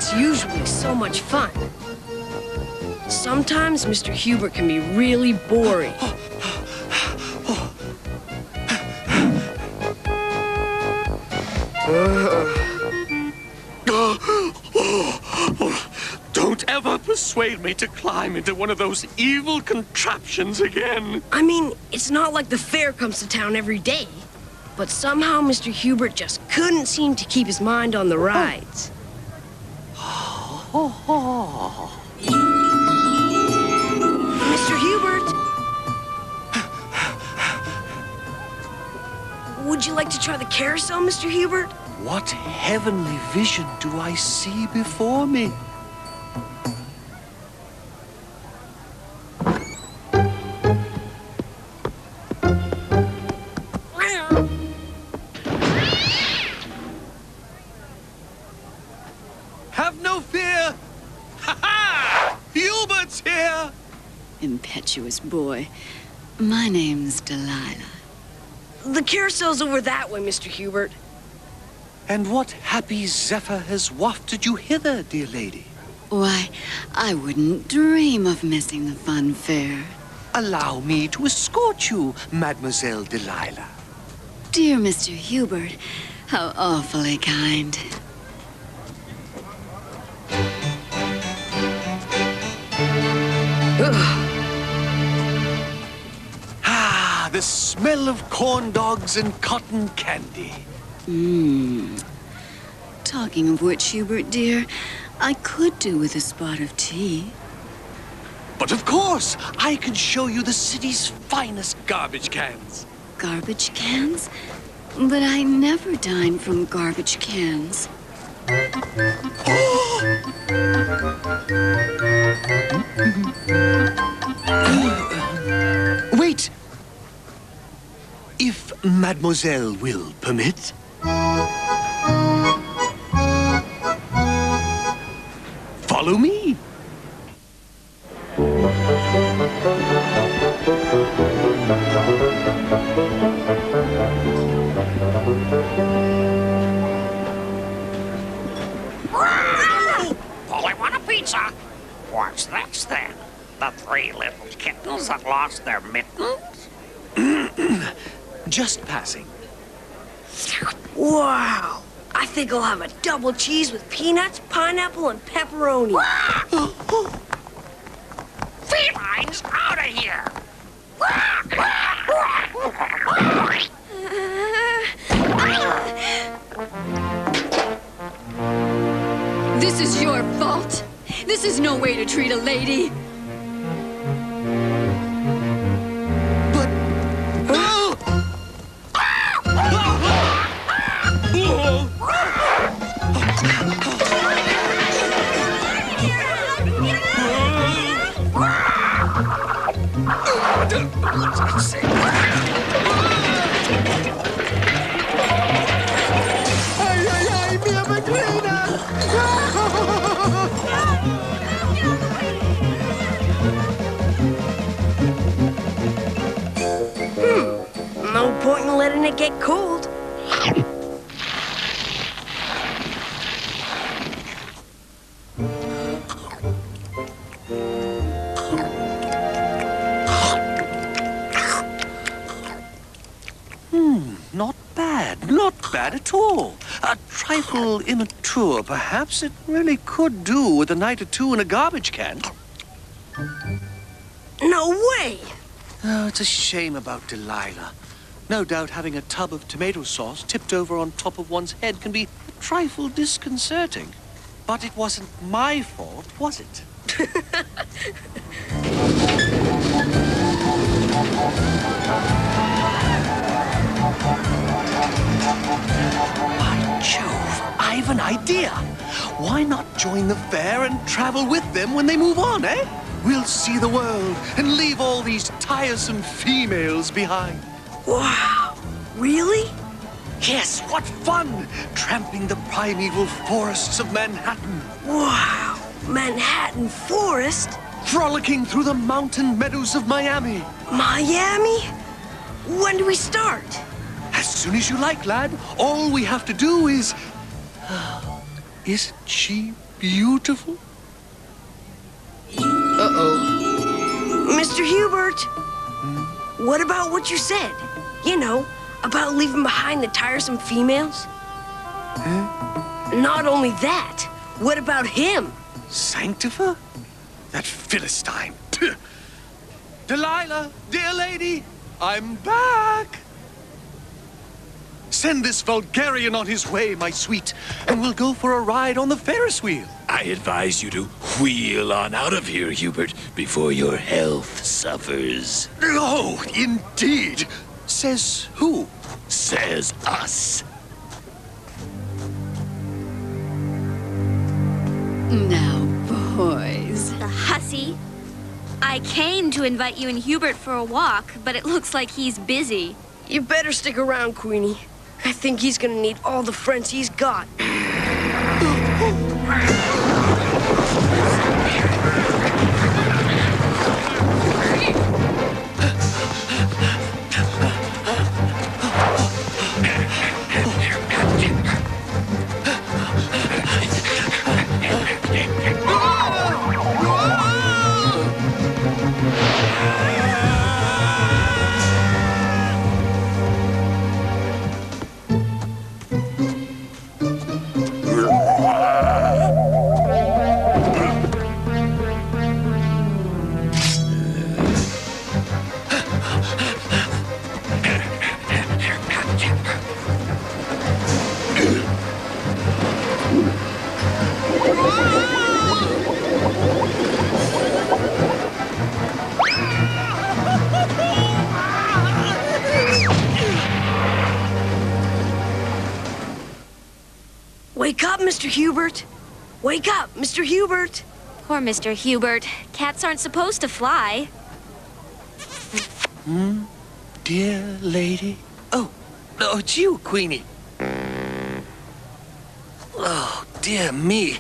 It's usually so much fun. Sometimes Mr. Hubert can be really boring. Don't ever persuade me to climb into one of those evil contraptions again. I mean, it's not like the fair comes to town every day. But somehow Mr. Hubert just couldn't seem to keep his mind on the rides. Mr. Hubert! Would you like to try the carousel, Mr. Hubert? What heavenly vision do I see before me? Have no fear! Ha-ha! Hubert's here! Impetuous boy. My name's Delilah. The carousel's over that way, Mr. Hubert. And what happy zephyr has wafted you hither, dear lady? Why, I wouldn't dream of missing the fun fair. Allow me to escort you, Mademoiselle Delilah. Dear Mr. Hubert, how awfully kind. Ah, the smell of corn dogs and cotton candy. Talking of which, Hubert, dear, I could do with a spot of tea. But of course, I can show you the city's finest garbage cans. Garbage cans? But I never dine from garbage cans. Wait! If Mademoiselle will permit. Follow me. All I want a pizza. What's this then? The three little kittens that lost their mittens? Just passing. Wow! I think I'll have a double cheese with peanuts, pineapple, and pepperoni. Felines out of here! This is your fault. This is no way to treat a lady. But... No point in letting it get cold. Not bad at all. A trifle immature, perhaps. It really could do with a night or two in a garbage can. No way! Oh, it's a shame about Delilah. No doubt having a tub of tomato sauce tipped over on top of one's head can be a trifle disconcerting. But it wasn't my fault, was it? By Jove, I've an idea. Why not join the fair and travel with them when they move on, eh? We'll see the world and leave all these tiresome females behind. Wow! Really? Yes, what fun! Tramping the primeval forests of Manhattan. Wow! Manhattan Forest? Frolicking through the mountain meadows of Miami. Miami? When do we start? As soon as you like, lad. All we have to do is... Isn't she beautiful? Uh-oh. Mr. Hubert! What about what you said? You know, about leaving behind the tiresome females? Not only that, what about him? Sanctifer? That Philistine. Pugh. Delilah, dear lady, I'm back. Send this vulgarian on his way, my sweet, and we'll go for a ride on the Ferris wheel. I advise you to wheel on out of here, Hubert, before your health suffers. Oh, indeed. Says who? Says us. Now, boys. The hussy. I came to invite you and Hubert for a walk, but it looks like he's busy. You better stick around, Queenie. I think he's gonna need all the friends he's got. Wake up, Mr. Hubert! Wake up, Mr. Hubert! Poor Mr. Hubert. Cats aren't supposed to fly. Dear lady. Oh, it's you, Queenie. Oh, dear me.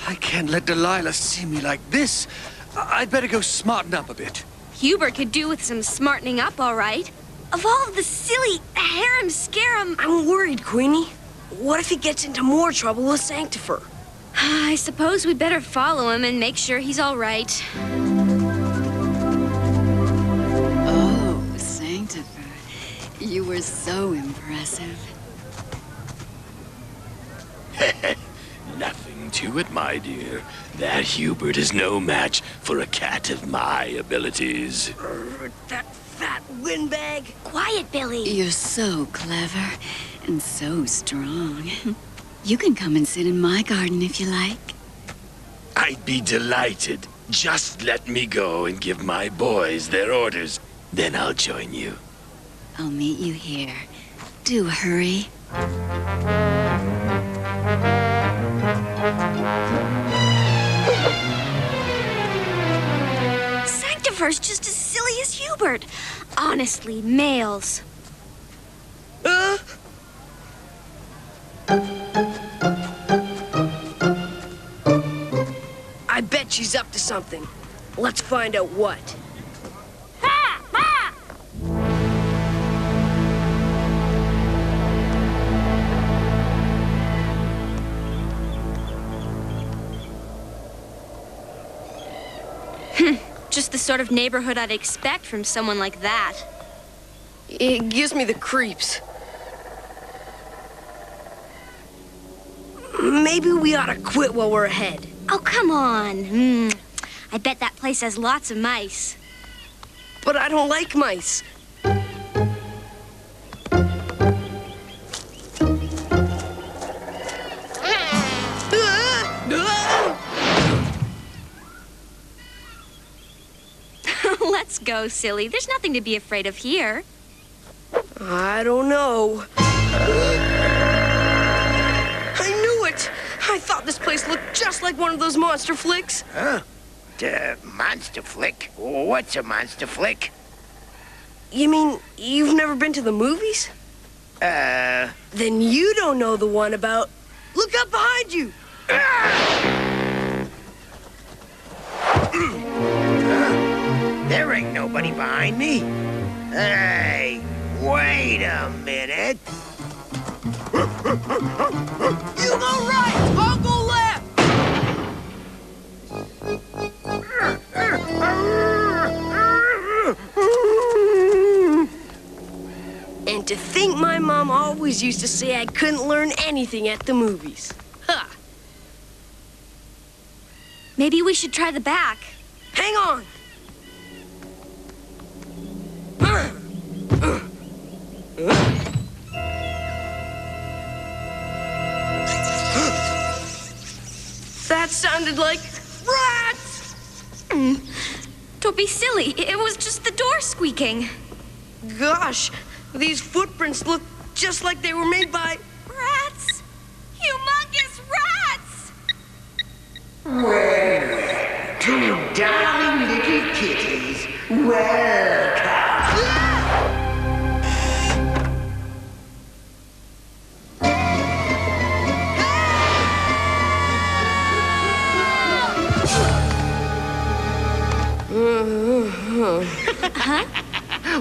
I can't let Delilah see me like this. I'd better go smarten up a bit. Hubert could do with some smartening up, all right. Of all of the silly harem-scarum... I'm worried, Queenie. What if he gets into more trouble with Sanctifer? I suppose we'd better follow him and make sure he's all right. Oh, Sanctifer. You were so impressive. Nothing to it, my dear. That Hubert is no match for a cat of my abilities. That fat windbag. Quiet, Billy. You're so clever and so strong. You can come and sit in my garden if you like. I'd be delighted. Just let me go and give my boys their orders. Then I'll join you. I'll meet you here. Do hurry. Sanctifer's just as silly as Hubert. Honestly, males. I bet she's up to something. Let's find out what. Ha! Ha! Just the sort of neighborhood I'd expect from someone like that. It gives me the creeps. Maybe we ought to quit while we're ahead. Oh, come on. I bet that place has lots of mice. But I don't like mice. Let's go, silly. There's nothing to be afraid of here. I don't know. I knew it! I thought this place looked just like one of those monster flicks. Huh? Monster flick? What's a monster flick? You mean you've never been to the movies? Then you don't know the one about... Look up behind you! There ain't nobody behind me. Hey, wait a minute. You go right! I'll go left! And to think my mom always used to say I couldn't learn anything at the movies. Huh. Maybe we should try the back. Hang on. That sounded like rats! Don't be silly. It was just the door squeaking. Gosh, these footprints look just like they were made by... Rats! Humongous rats! Well, two darling little kitties, welcome.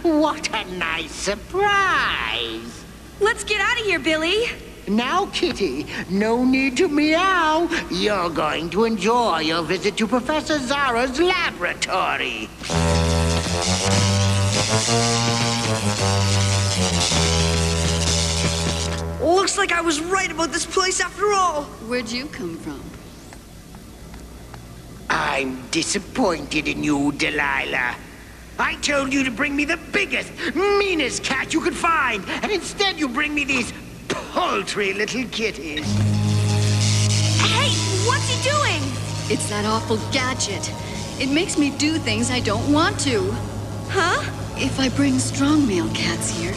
What a nice surprise! Let's get out of here, Billy. Now, Kitty, no need to meow. You're going to enjoy your visit to Professor Zara's laboratory. Looks like I was right about this place after all. Where'd you come from? I'm disappointed in you, Delilah. I told you to bring me the biggest, meanest cat you could find, and instead you bring me these paltry little kitties. Hey, what's he doing? It's that awful gadget. It makes me do things I don't want to. Huh? If I bring strong male cats here,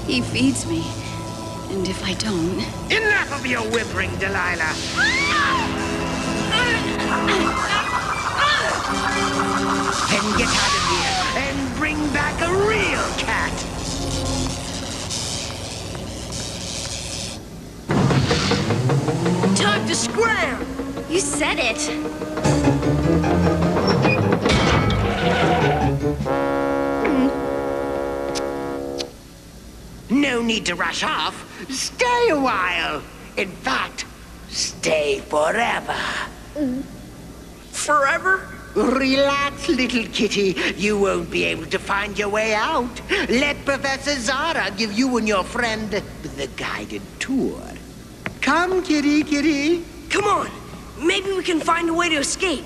he feeds me. And if I don't... Enough of your whimpering, Delilah. Then get out of here and bring back a real cat. Time to scram! You said it. No need to rush off. Stay a while. In fact, stay forever. Forever? Relax, little kitty. You won't be able to find your way out. Let Professor Zara give you and your friend the guided tour. Come, kitty. Come on. Maybe we can find a way to escape.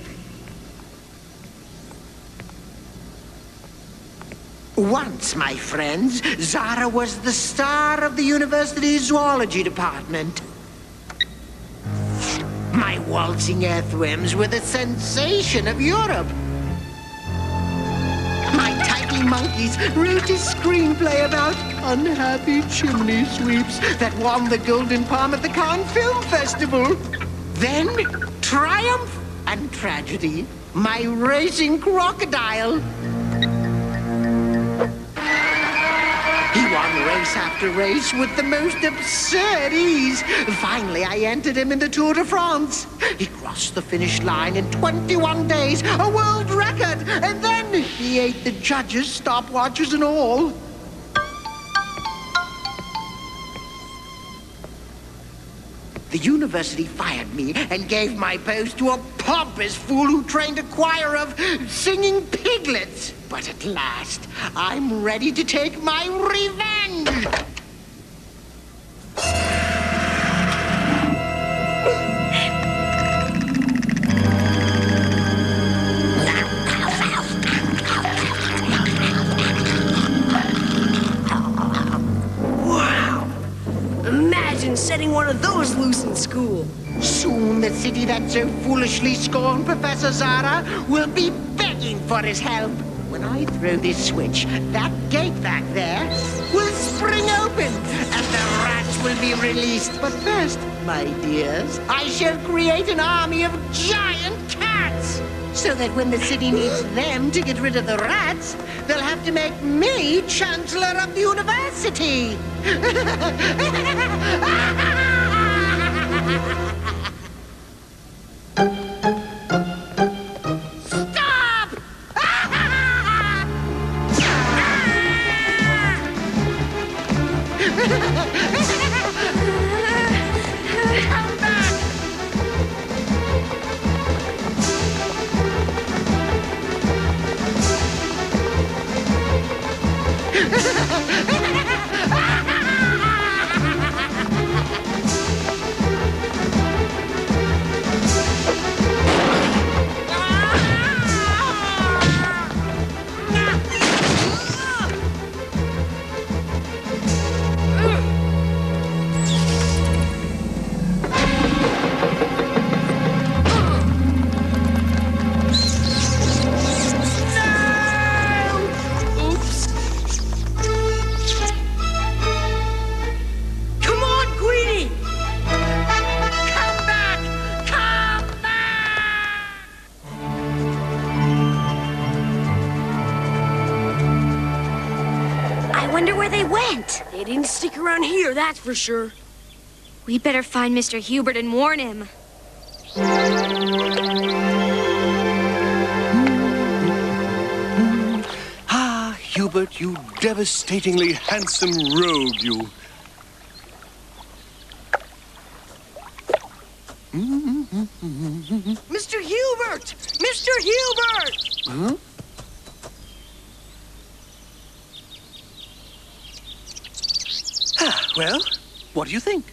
Once, my friends, Zara was the star of the university's zoology department. My waltzing earthworms were the sensation of Europe. My tiny monkeys wrote a screenplay about unhappy chimney sweeps that won the Golden Palm at the Cannes Film Festival. Then, triumph and tragedy. My racing crocodile. He won race after race with the most absurd ease. Finally, I entered him in the Tour de France. He crossed the finish line in 21 days, a world record. And then he ate the judges' stopwatches and all. The university fired me and gave my post to a pompous fool who trained a choir of singing piglets. But at last, I'm ready to take my revenge. Wow. Imagine setting one of those loose in school. Soon the city that so foolishly scorned Professor Zara will be begging for his help. When I throw this switch, that gate back there will spring open, and the rats will be released. But first, my dears, I shall create an army of giant cats, so that when the city needs them to get rid of the rats, they'll have to make me Chancellor of the University. Stop! wonder where they went. They didn't stick around here, that's for sure. We better find Mr. Hubert and warn him. Ah, Hubert, you devastatingly handsome rogue, you. Mr. Hubert! Mr. Hubert! Huh? Ah, well, what do you think?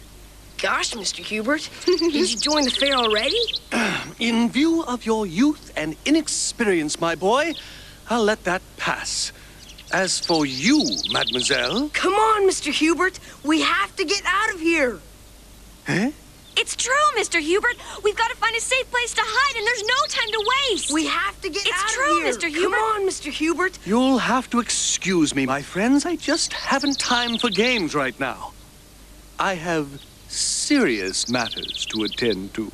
Gosh, Mr. Hubert, did you join the fair already? In view of your youth and inexperience, my boy, I'll let that pass. As for you, mademoiselle... Come on, Mr. Hubert. We have to get out of here. Huh? It's true, Mr. Hubert. We've got to find a safe place to hide, and there's no time to waste. We have to get out It's of true, here. Mr. Hubert. Come on, Mr. Hubert. You'll have to excuse me, my friends. I just haven't time for games right now. I have serious matters to attend to.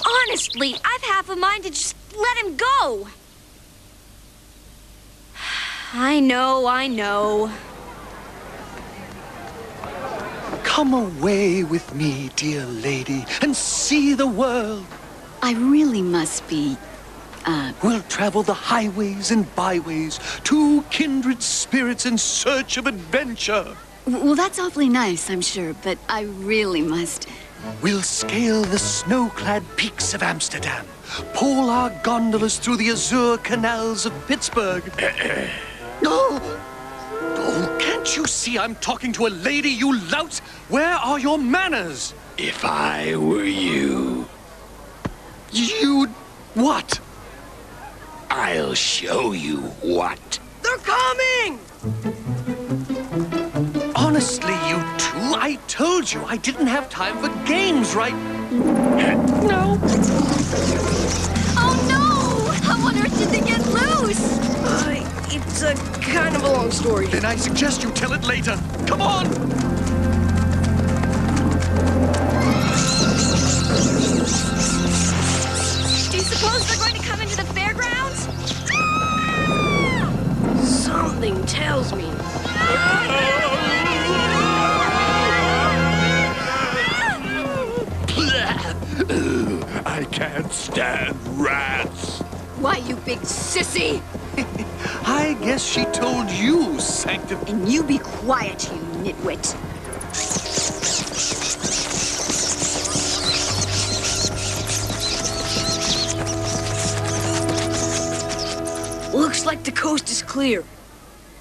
Honestly, I've half a mind to just let him go. I know. Come away with me, dear lady, and see the world. I really must be, We'll travel the highways and byways, two kindred spirits in search of adventure. well, that's awfully nice, I'm sure, but I really must. We'll scale the snow-clad peaks of Amsterdam, pull our gondolas through the azure canals of Pittsburgh. Oh, can't you see I'm talking to a lady, you lout? Where are your manners? If I were you, You'd... what? I'll show you what. They're coming! Honestly, you two, I told you I didn't have time for games, right? No. Oh, no! How on earth did they get loose? It's a kind of a long story. Then I suggest you tell it later. Come on! Do you suppose they're going to come into the fairgrounds? Something tells me. I can't stand rats. Why, you big sissy! I guess she told you, sanctum... And you be quiet, you nitwit. Looks like the coast is clear.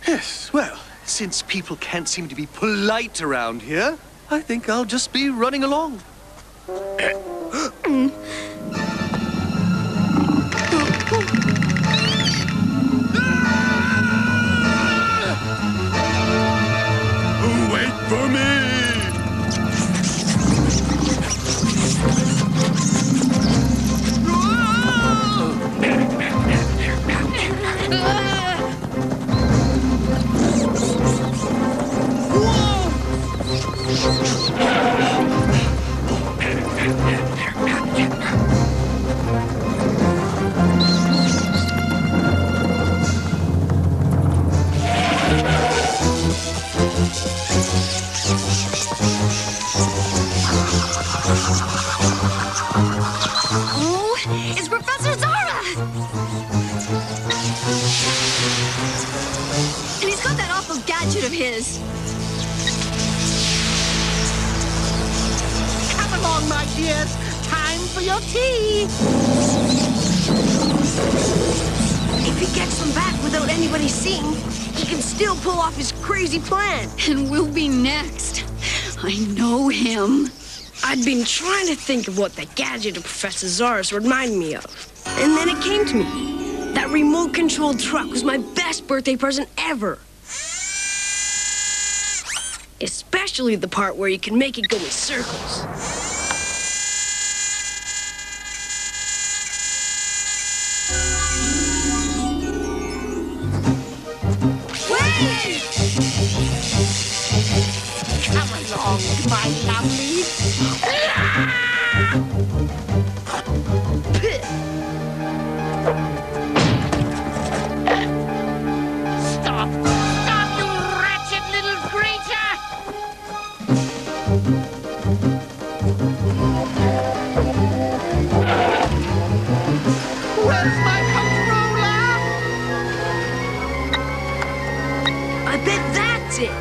Yes, well, since people can't seem to be polite around here, I think I'll just be running along. Wait for me! Oh, it's Professor Zara! And he's got that awful gadget of his. Come along, my dears. Time for your tea. If he gets them back without anybody seeing, he can still pull off his crazy plan. And we'll be next. I know him. I'd been trying to think of what that gadget of Professor Zara's reminded me of. And then it came to me. That remote-controlled truck was my best birthday present ever. Especially the part where you can make it go in circles. Wait! Come along, my lovely. Where's my controller? I bet that's it.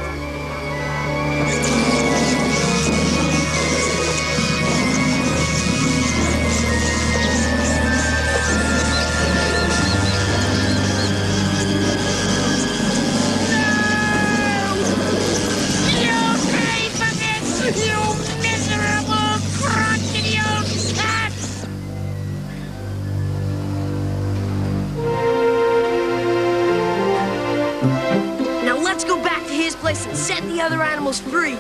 Now let's go back to his place and set the other animals free.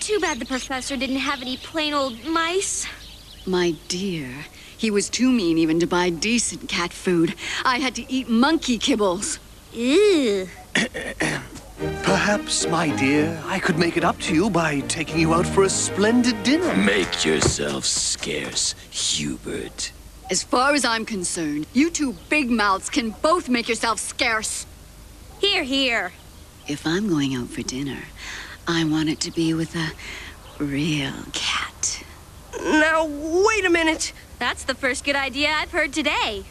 Too bad the professor didn't have any plain old mice. My dear, he was too mean even to buy decent cat food. I had to eat monkey kibbles. Ew. Perhaps, my dear, I could make it up to you by taking you out for a splendid dinner. Make yourself scarce, Hubert. As far as I'm concerned, you two big mouths can both make yourselves scarce. Here, here. If I'm going out for dinner, I want it to be with a real cat. Now, wait a minute. That's the first good idea I've heard today.